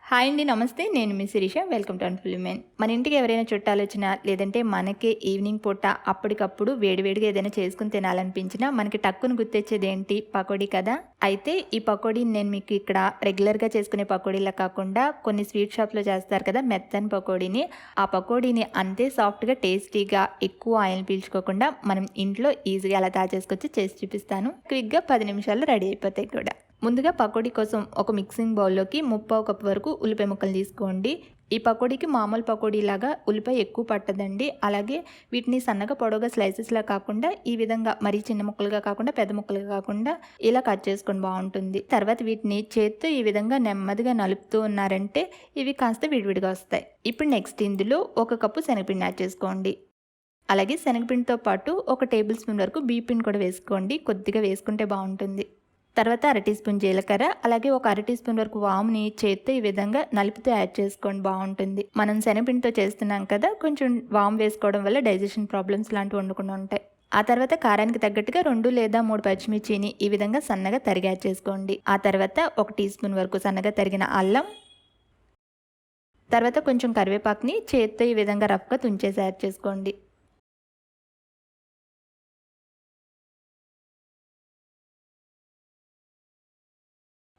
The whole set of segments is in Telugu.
హాయ్ అండి, నమస్తే. నేను మీ Sirisha. Welcome to wonderful women. మన ఇంటికి ఎవరైనా చుట్టాలు వచ్చినా, లేదంటే మనకే ఈవినింగ్ పూట అప్పటికప్పుడు వేడివేడిగా ఏదైనా చేసుకుని తినాలనిపించినా మనకి టక్కును గుర్తొచ్చేది ఏంటి? పకోడీ కదా. అయితే ఈ పకోడీని నేను మీకు ఇక్కడ రెగ్యులర్గా చేసుకునే పకోడీలా కాకుండా కొన్ని స్వీట్ షాప్లో చేస్తారు కదా మెత్తని పకోడీని, ఆ పకోడీని అంతే సాఫ్ట్గా, టేస్టీగా, ఎక్కువ ఆయిల్ పీల్చుకోకుండా మనం ఇంట్లో ఈజీగా ఎలా తయారు చేసుకొచ్చి చేసి చూపిస్తాను. క్విక్గా 10 నిమిషాల్లో రెడీ అయిపోతాయి కూడా. ముందుగా పకోడీ కోసం ఒక మిక్సింగ్ బౌల్లోకి 3/4 కప్ వరకు ఉల్లిపాయ ముక్కలు తీసుకోండి. ఈ పకోడీకి మామూలు పకోడీలాగా ఉల్లిపాయ ఎక్కువ పట్టదండి. అలాగే వీటిని సన్నగా పొడవుగా స్లైసెస్లా కాకుండా ఈ విధంగా మరీ చిన్న ముక్కలుగా కాకుండా పెద్ద ముక్కలుగా కాకుండా ఇలా కట్ చేసుకొని బాగుంటుంది. తర్వాత వీటిని చేత్తో ఈ విధంగా నెమ్మదిగా నలుపుతూ ఉన్నారంటే ఇవి కాస్త విడివిడిగా వస్తాయి. ఇప్పుడు నెక్స్ట్ ఇందులో 1 కప్పు శనగపిండి యాడ్ చేసుకోండి. అలాగే శనగపిండితో పాటు 1 టేబుల్ స్పూన్ వరకు బియ్య పిండి కూడా వేసుకోండి. కొద్దిగా వేసుకుంటే బాగుంటుంది. తర్వాత 1/2 టీ స్పూన్ జీలకర్ర, అలాగే 1/2 టీ స్పూన్ వరకు వాముని చేత్తో ఈ విధంగా నలుపుతూ యాడ్ చేసుకోండి, బాగుంటుంది. మనం శనగపిండితో చేస్తున్నాం కదా, కొంచెం వాము వేసుకోవడం వల్ల డైజెషన్ ప్రాబ్లమ్స్ లాంటివి ఉండకుండా ఉంటాయి. ఆ తర్వాత కారానికి తగ్గట్టుగా 2 లేదా 3 పచ్చిమిర్చిని ఈ విధంగా సన్నగా తరిగి యాడ్ చేసుకోండి. ఆ తర్వాత 1 టీ స్పూన్ వరకు సన్నగా తరిగిన అల్లం, తర్వాత కొంచెం కరివేపాకుని చేత్తో ఈ విధంగా రఫ్గా తుంచేసి యాడ్ చేసుకోండి.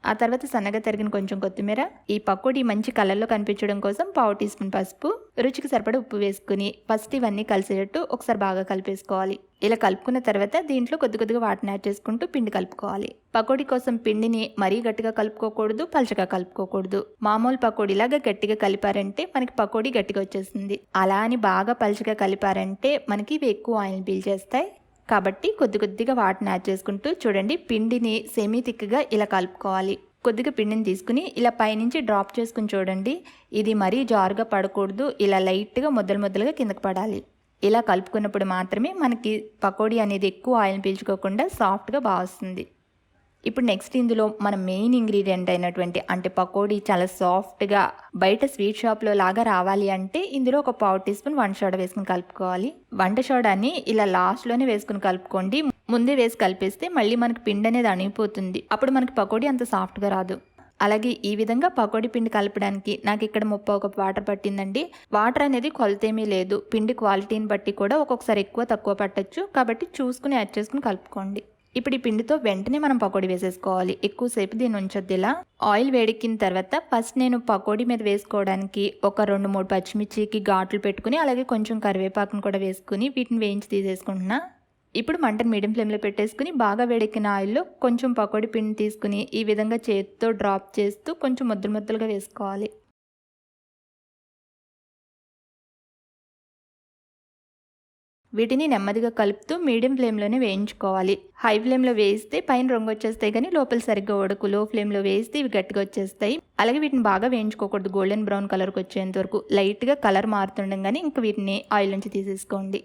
ఆ తర్వాత సన్నగా తరిగిన కొంచెం కొత్తిమీర, ఈ పకోడీ మంచి కలర్లో కనిపించడం కోసం 1/4 టీ స్పూన్ పసుపు, రుచికి సరిపడా ఉప్పు వేసుకుని ఫస్ట్ ఇవన్నీ కలిసేటట్టు ఒకసారి బాగా కలిపేసుకోవాలి. ఇలా కలుపుకున్న తర్వాత దీంట్లో కొద్దిగా వాటిని యాడ్ చేసుకుంటూ పిండి కలుపుకోవాలి. పకోడీ కోసం పిండిని మరీ గట్టిగా కలుపుకోకూడదు, పలుచగా కలుపుకోకూడదు. మామూలు పకోడీలాగా గట్టిగా కలిపారంటే మనకి పకోడీ గట్టిగా వచ్చేస్తుంది. అలా అని బాగా పలుచగా కలిపారంటే మనకి ఇవి ఎక్కువ ఆయిల్ పీల్చేస్తాయి. కాబట్టి కొద్దిగా వాటిని యాడ్ చేసుకుంటూ చూడండి, పిండిని సెమీ థిక్గా ఇలా కలుపుకోవాలి. కొద్దిగా పిండిని తీసుకుని ఇలా పైనుంచి డ్రాప్ చేసుకుని చూడండి. ఇది మరీ జారుగా పడకూడదు, ఇలా లైట్గా ముద్దలుగా కిందకి పడాలి. ఇలా కలుపుకున్నప్పుడు మాత్రమే మనకి పకోడీ అనేది ఎక్కువ ఆయిల్ పీల్చుకోకుండా సాఫ్ట్గా బాగా వస్తుంది. ఇప్పుడు నెక్స్ట్ ఇందులో మన మెయిన్ ఇంగ్రీడియంట్ అయినటువంటి అంటే పకోడీ చాలా సాఫ్ట్గా బయట స్వీట్ షాప్లో లాగా రావాలి అంటే ఇందులో 1/4 టీ స్పూన్ వంట సోడా వేసుకుని కలుపుకోవాలి. వంట సోడాని ఇలా లాస్ట్లోనే వేసుకుని కలుపుకోండి. ముందే వేసి కలిపేస్తే మళ్ళీ మనకి పిండి అనేది అణిగిపోతుంది. అప్పుడు మనకి పకోడీ అంత సాఫ్ట్గా రాదు. అలాగే ఈ విధంగా పకోడీ పిండి కలపడానికి నాకు ఇక్కడ 3/4 కప్ వాటర్ పట్టిందండి. వాటర్ అనేది కొలతేమీ లేదు. పిండి క్వాలిటీని బట్టి కూడా ఒక్కొక్కసారి ఎక్కువ తక్కువ పట్టచ్చు. కాబట్టి చూసుకుని యాడ్ చేసుకుని కలుపుకోండి. ఇప్పుడు ఈ పిండితో వెంటనే మనం పకోడీ వేసేసుకోవాలి. ఎక్కువసేపు దీన్ని ఉంచొద్దు. ఇలా ఆయిల్ వేడెక్కిన తర్వాత ఫస్ట్ నేను పకోడీ మీద వేసుకోవడానికి ఒక 2-3 పచ్చిమిర్చికి ఘాట్లు పెట్టుకుని అలాగే కొంచెం కరివేపాకును కూడా వేసుకుని వీటిని వేయించి తీసేసుకుంటున్నా. ఇప్పుడు మంటను మీడియం ఫ్లేమ్లో పెట్టేసుకుని బాగా వేడెక్కిన ఆయిల్లో కొంచెం పకోడీ పిండి తీసుకుని ఈ విధంగా చేతితో డ్రాప్ చేస్తూ కొంచెం ముద్దలుగా వేసుకోవాలి. వీటిని నెమ్మదిగా కలుపుతూ మీడియం ఫ్లేమ్లోనే వేయించుకోవాలి. హై ఫ్లేమ్లో వేస్తే పైన రంగు వచ్చేస్తాయి కానీ లోపల సరిగ్గా ఉడకు. లో ఫ్లేమ్లో వేస్తే ఇవి గట్టిగా వచ్చేస్తాయి. అలాగే వీటిని బాగా వేయించుకోకూడదు. గోల్డెన్ బ్రౌన్ కలర్కి వచ్చేంత వరకు లైట్గా కలర్ మారుతుండగానే ఇంకా వీటిని ఆయిల్ నుంచి తీసేసుకోండి.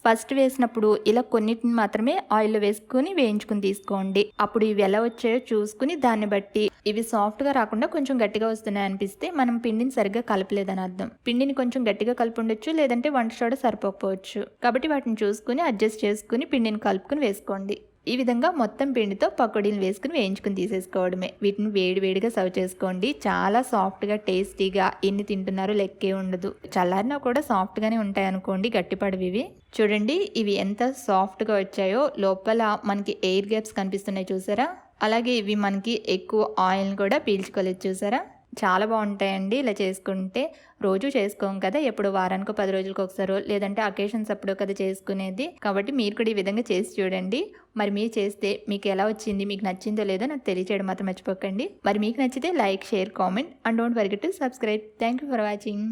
ఫస్ట్ వేసినప్పుడు ఇలా కొన్నిటిని మాత్రమే ఆయిల్లో వేసుకుని వేయించుకుని తీసుకోండి. అప్పుడు ఇవి ఎలా వచ్చాయో చూసుకుని దాన్ని బట్టి ఇవి సాఫ్ట్గా రాకుండా కొంచెం గట్టిగా వస్తున్నాయి అనిపిస్తే మనం పిండిని సరిగ్గా కలపలేదని అర్థం. పిండిని కొంచెం గట్టిగా కలిపి ఉండొచ్చు, లేదంటే వంట సోడా సరిపోకపోవచ్చు. కాబట్టి వాటిని చూసుకుని అడ్జస్ట్ చేసుకుని పిండిని కలుపుకుని వేసుకోండి. ఈ విధంగా మొత్తం పిండితో పకోడీలు వేసుకుని వేయించుకుని తీసేసుకోవడమే. వీటిని వేడిగా సర్వ్ చేసుకోండి. చాలా సాఫ్ట్గా టేస్టీగా ఎన్ని తింటున్నారో లెక్కే ఉండదు. చల్లారినా కూడా సాఫ్ట్గానే ఉంటాయి అనుకోండి, గట్టిపడవి ఇవి. చూడండి ఇవి ఎంత సాఫ్ట్గా వచ్చాయో. లోపల మనకి ఎయిర్ గ్యాప్స్ కనిపిస్తున్నాయి చూసారా. అలాగే ఇవి మనకి ఎక్కువ ఆయిల్ కూడా పీల్చుకోలేదు చూసారా. చాలా బాగుంటాయండి ఇలా చేసుకుంటే. రోజు చేసుకోం కదా, ఎప్పుడు వారానికి 10 రోజులకు ఒకసారో లేదంటే అకేషన్స్ అప్పుడు కదా చేసుకునేది. కాబట్టి మీరు కూడా ఈ విధంగా చేసి చూడండి. మరి మీరు చేస్తే మీకు ఎలా వచ్చింది, మీకు నచ్చిందో లేదో నాకు తెలియచేయడం మాత్రం మర్చిపోకండి. మరి మీకు నచ్చితే like, share, comment and don't forget to subscribe. Thank you for watching.